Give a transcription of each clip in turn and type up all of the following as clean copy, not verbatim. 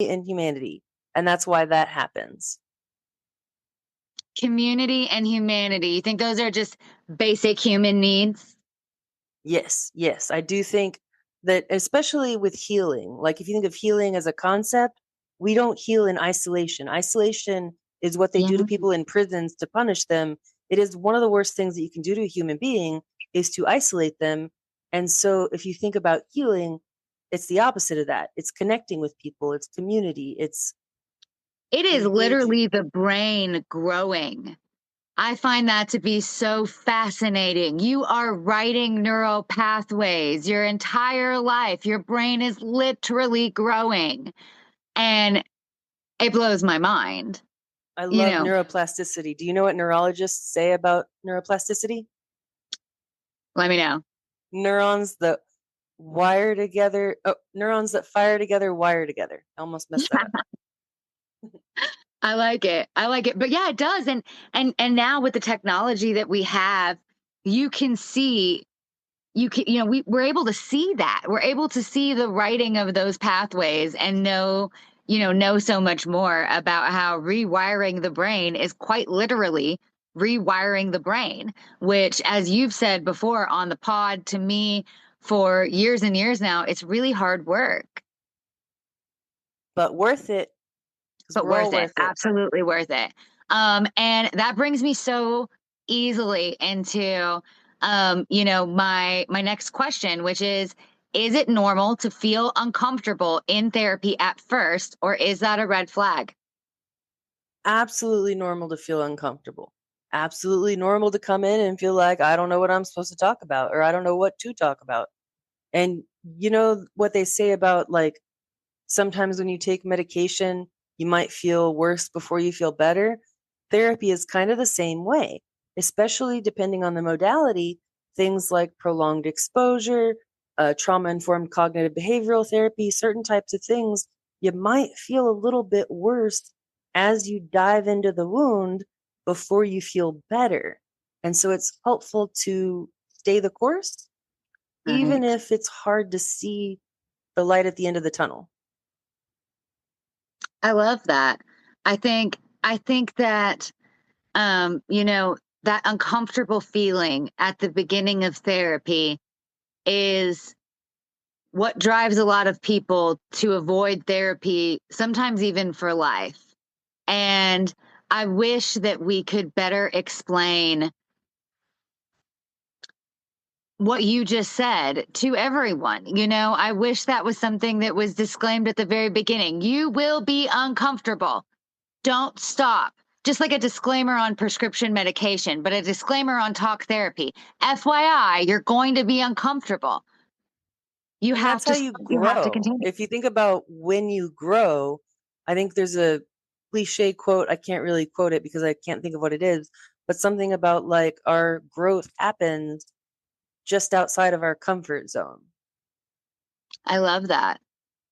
and humanity. And that's why that happens. Community and humanity. You think those are just basic human needs? Yes, yes. I do think that, especially with healing, like if you think of healing as a concept, we don't heal in isolation. Isolation is what they Yeah. do to people in prisons to punish them. It is one of the worst things that you can do to a human being is to isolate them. And so if you think about healing, it's the opposite of that. It's connecting with people, it's community, it's It is engaging. literally the brain growing. I find that to be so fascinating. You are writing neural pathways your entire life. Your brain is literally growing. And it blows my mind. I You love know, neuroplasticity. Do you know what neurologists say about neuroplasticity? let me know. Neurons that wire together, oh, neurons that fire together wire together. I almost messed that up. I like it. I like it. But yeah, it does. And now with the technology that we have, you can see we're able to see that. We're able to see the writing of those pathways and know so much more about how rewiring the brain is quite literally rewiring the brain, which, as you've said before on the pod to me for years and years now, it's really hard work, But worth it because but we're all worth it. worth it. Absolutely worth it. And that brings me so easily into my next question, which is it normal to feel uncomfortable in therapy at first, or is that a red flag? Absolutely normal to feel uncomfortable. Absolutely normal to come in and feel like I don't know what I'm supposed to talk about or I don't know what to talk about. And you know what they say about like sometimes when you take medication, you might feel worse before you feel better. Therapy is kind of the same way, especially depending on the modality. Things like prolonged exposure, trauma informed cognitive behavioral therapy, certain types of things, you might feel a little bit worse as you dive into the wound before you feel better. And so it's helpful to stay the course, even Right. if it's hard to see the light at the end of the tunnel. I love that. I think that that uncomfortable feeling at the beginning of therapy is what drives a lot of people to avoid therapy, sometimes even for life. And I wish that we could better explain what you just said to everyone. I wish that was something that was disclaimed at the very beginning. You will be uncomfortable. Don't stop. Just like a disclaimer on prescription medication, but a disclaimer on talk therapy. FYI, you're going to be uncomfortable. You And have that's how to you you have to grow. continue. If you think about when you grow, I think there's a cliche quote. I can't really quote it because I can't think of what it is, but something about like our growth happens just outside of our comfort zone. I love that.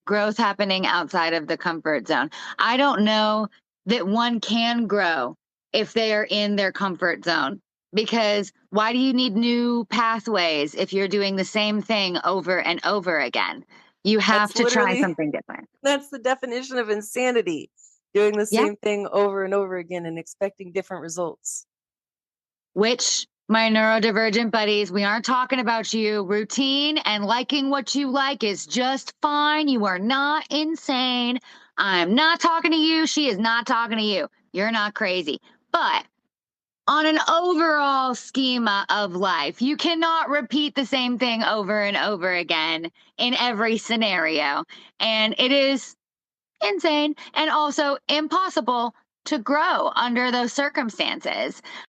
Growth happening outside of the comfort zone. I don't know that one can grow if they are in their comfort zone, because why do you need new pathways if you're doing the same thing over and over again? You have That's to try literally something different. that's the definition of insanity. Doing the Yeah. same thing over and over again and expecting different results. Which, my neurodivergent buddies, we aren't talking about you. Routine and liking what you like is just fine. You are not insane. I'm not talking to you. She is not talking to you. You're not crazy. But on an overall schema of life, you cannot repeat the same thing over and over again in every scenario. And it is insane and also impossible to grow under those circumstances.